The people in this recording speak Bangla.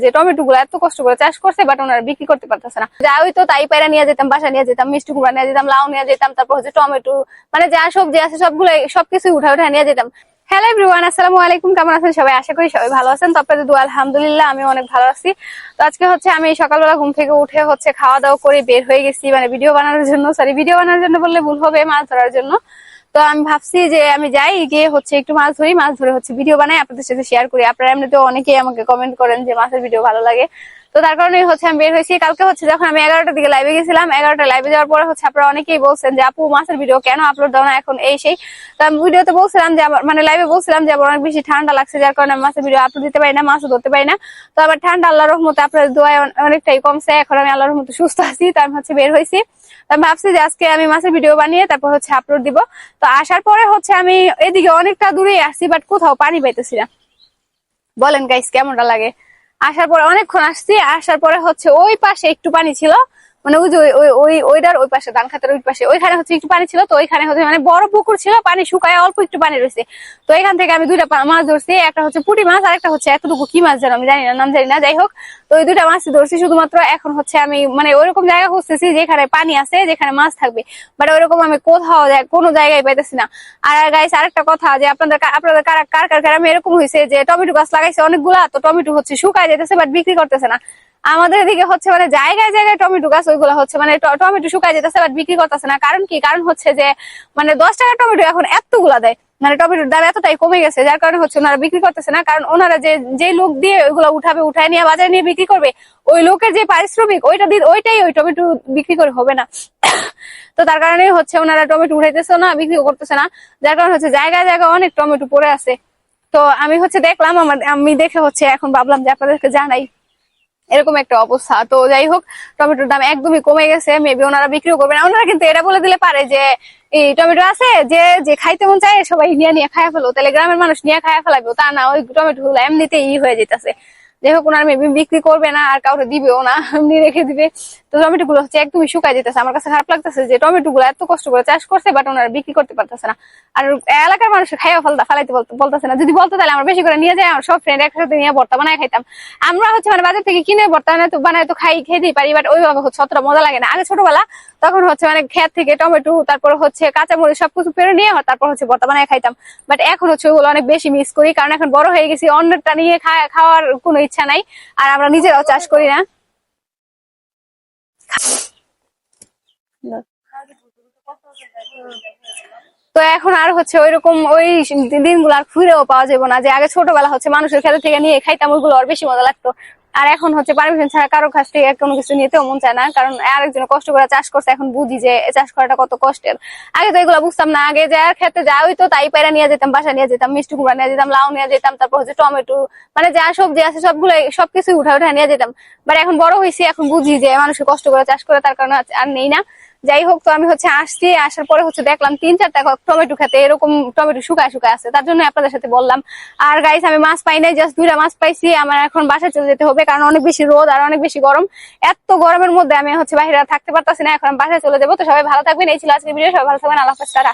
যে টমেটো গুলো এত কষ্ট করে চাষ করছে, বাট ওনারা বিক্রি করতে পারতেছে না। যা হইতো তাই পায়রা নিয়ে যেতাম, বাসা নিয়ে যেতাম, মিষ্টি কুমড়া নিয়ে যেতাম, লাউ নিয়ে যেতাম, তারপর হচ্ছে টমেটো, মানে যা সবজি আছে সবগুলো সবকিছু উঠা নিয়ে যেতাম। হ্যালো এভরিওয়ান, আসসালামু আলাইকুম। কেমন আছেন সবাই? আশা করি সবাই ভালো আছেন। তো আপনাদের দোয়া আলহামদুলিল্লাহ আমি অনেক ভালো আছি। তো আজকে হচ্ছে আমি সকালবেলা ঘুম থেকে উঠে হচ্ছে খাওয়া দাওয়া করে বের হয়ে গেছি, মানে ভিডিও বানানোর জন্য। সরি, ভিডিও বানানোর জন্য বললে ভুল হবে, মাছ ধরার জন্য। তো আমি ভাবছি যে আমি যাই, গিয়ে হচ্ছে একটু মাছ ধরি, মাছ ধরে হচ্ছে ভিডিও বানাই, আপনাদের সাথে শেয়ার করি। আপনারা এমনিতেও অনেকেই আমাকে কমেন্ট করেন যে মাছের ভিডিও ভালো লাগে। তো তার কারণে হচ্ছে আমি বের হয়েছি। কালকে হচ্ছে যখন আমি 11টার দিকে লাইভে গেছিলাম, 11টা লাইভে যাওয়ার পরে হচ্ছে আপনারা অনেকেই বলছেন যে আপু মাছের ভিডিও কেন আপলোড দাও না এখন, এই সেই। তো আমি ভিডিওতে বলছিলাম যে মানে লাইভে বলছিলাম যে আমার অনেক বেশি ঠান্ডা লাগছে, যার কারণে আমি মাছের ভিডিও আপলোড দিতে পারি না, মাছও ধরতে পারি না। তো আবার ঠান্ডা আল্লাহর রহমতে আপনাদের দোয়ায় অনেকটাই কমছে, এখন আমি আল্লাহর রহমতে সুস্থ আছি। তো আমি হচ্ছে বের হয়েছি। আমি ভাবছি যে আজকে আমি মাছের ভিডিও বানিয়ে তারপর হচ্ছে আপলোড দিব। তো আসার পরে হচ্ছে আমি এদিকে অনেকটা দূরে আসছি, বাট কোথাও পানি পাইতেছি না। বলেন গাইস কেমনটা লাগে? আসার পরে অনেকক্ষণ আসছি, আসার পরে হচ্ছে ওই পাশে একটু পানি ছিল, মানে ওই যে ওইটার ওই পাশে ধান খাতের ওই পাশে ওইখানে হচ্ছে একটু পানি ছিল। তো ওইখানে হচ্ছে মানে বড় পুকুর ছিল, পানি শুকায় অল্প একটু পানি রয়েছে। তো এখান থেকে আমি দুইটা মাছ ধরছি, একটা হচ্ছে পুঁটি মাছ আর একটা হচ্ছে এতটুকু কি মাছ যেন আমি জানি না, নাম জানি না। যাই হোক, তো ওই দুইটা মাছ ধরছি শুধুমাত্র। এখন হচ্ছে আমি মানে ওইরকম জায়গা খুঁজতেছি যেখানে পানি আছে, যেখানে মাছ থাকবে, বাট ওইরকম আমি কোথাও কোনো জায়গায় পাইতেছি না। আর গাইস আরেকটা কথা, যে আপনাদের কার গ্রামে এরকম হয়েছে যে টমেটো গাছ লাগাইছে অনেকগুলা, তো টমেটো হচ্ছে শুকায় যেতেছে বাট বিক্রি করতেছে না? আমাদের এদিকে হচ্ছে মানে জায়গায় জায়গায় টমেটো গাছ, ওইগুলো হচ্ছে মানে টমেটো শুকায় যেতেছে বাট বিক্রি করতেছে না। কারণ কি? কারণ হচ্ছে যে মানে 10 টাকা টমেটো এখন এতগুলা দেয়, মানে টমেটোর দাম এতটাই কমে গেছে, যার কারণে হচ্ছে ওনারা বিক্রি করতেছে না। কারণ ওনারা যে লোক দিয়ে ওইগুলো উঠায় নিয়ে বাজারে নিয়ে বিক্রি করবে, ওই লোকের যে পারিশ্রমিক ওইটাই ওই টমেটো বিক্রি করে হবে না। তো তার কারণে হচ্ছে ওনারা টমেটো উঠাইতেছে না, বিক্রিও করতেছে না, যার কারণে হচ্ছে জায়গায় জায়গায় অনেক টমেটো পড়ে আছে। তো আমি হচ্ছে দেখলাম, আমি দেখে হচ্ছে এখন ভাবলাম যে আপনাদেরকে জানাই এরকম একটা অবস্থা। তো যাই হোক, টমেটোর দাম একদমই কমে গেছে, মেবি ওনারা বিক্রিও করবে না। ওনারা কিন্তু এটা বলে দিলে পারে যে এই টমেটো আছে, যে যে খাইতে মন চায় সবাই নিয়ে খায়া ফেলো, তাহলে গ্রামের মানুষ নিয়ে খায়া ফেলাবে। তা না, ওই টমেটো গুলো এমনিতেই হয়ে যেতেছে। যাই হোক, ওনার মেবি বিক্রি করবে না আর কাউকে দিবেও না, এমনি রেখে দিবে। তো টমেটো গুলো হচ্ছে একদমই শুকায় যেতেছে। আমার কাছে খারাপ লাগতেছে যে টমেটো গুলো এত কষ্ট করে চাষ করছে, বাট ওনারা বিক্রি করতে পারতেছে না। আর এলাকার মানুষ খাইয়া ফালাইতে বলতেছে না। যদি বলতো তাহলে আমরা বেশি করে নিয়ে যাই, আমার সব ফ্রেন্ড একসাথে নিয়ে ভর্তা বানায় খাইতাম। আমরা হচ্ছে মানে বাজার থেকে কিনে ভর্তা বানায় তো খেতেই পারি, বাট ওইভাবে হচ্ছে অতটা মজা লাগে না। আগে ছোটবেলা তখন হচ্ছে মানে ক্ষেত থেকে টমেটো, তারপর হচ্ছে কাঁচামরিচ সবকিছু পেরে নিয়ে তারপর হচ্ছে ভর্তা বানায় খাইতাম। বাট এখন হচ্ছে ওগুলো অনেক বেশি মিস করি, কারণ এখন বড় হয়ে গেছি, অন্যটা নিয়ে খাওয়ার কোনো ইচ্ছা নাই। আর আমরা নিজেরাও চাষ করি না। তো এখন আর হচ্ছে ওইরকম ওই দিনগুলো আর ফিরেও পাওয়া যাবে না, যে আগে ছোটবেলা হচ্ছে মানুষের খেতে থেকে নিয়ে খাইতাম, ওইগুলো আর বেশি মজা লাগতো। আর এখন হচ্ছে পারমিশন ছাড়া কারো কাছ থেকে কোনো কিছু নিতেও মন চায় না, কারণ আরেকজন কষ্ট করে চাষ করছে, এখন বুঝি যে চাষ করাটা কত কষ্টের। আগে তো এগুলো বুঝতাম না, আগে যার খেতে যা হইতো তাই পায়রা নিয়ে যেতাম, বাসা নিয়ে যেতাম, মিষ্টি কুমড়া নিয়ে যেতাম, লাউ নিয়ে যেতাম, তারপর হচ্ছে টমেটো, মানে যা সবজি আছে সবগুলো সবকিছু উঠা নিয়ে যেতাম। বাট এখন বড় হয়েছি, এখন বুঝি যে মানুষের কষ্ট করে চাষ করে, তার কারণে আর নেই না। যাই হোক, তো আমি হচ্ছে আসছি, আসার পরে হচ্ছে দেখলাম 3-4টা টমেটো খেতে এরকম টমেটো শুকায় আছে, তার জন্য আপনাদের সাথে বললাম। আর গাইস আমি মাছ পাই নাই, জাস্ট 2টা মাছ পাইছি। আমার এখন বাসায় চলে যেতে হবে, কারণ অনেক বেশি রোদ আর অনেক বেশি গরম। এত গরমের মধ্যে আমি হচ্ছে বাইরে থাকতে পারতাছি না, এখন বাসায় চলে যাবো। তো সবাই ভালো থাকবেন, এই ছিল আজকে ভিডিও। সবাই ভালো থাকবেন, আল্লাহ হাফেজ, টাটা।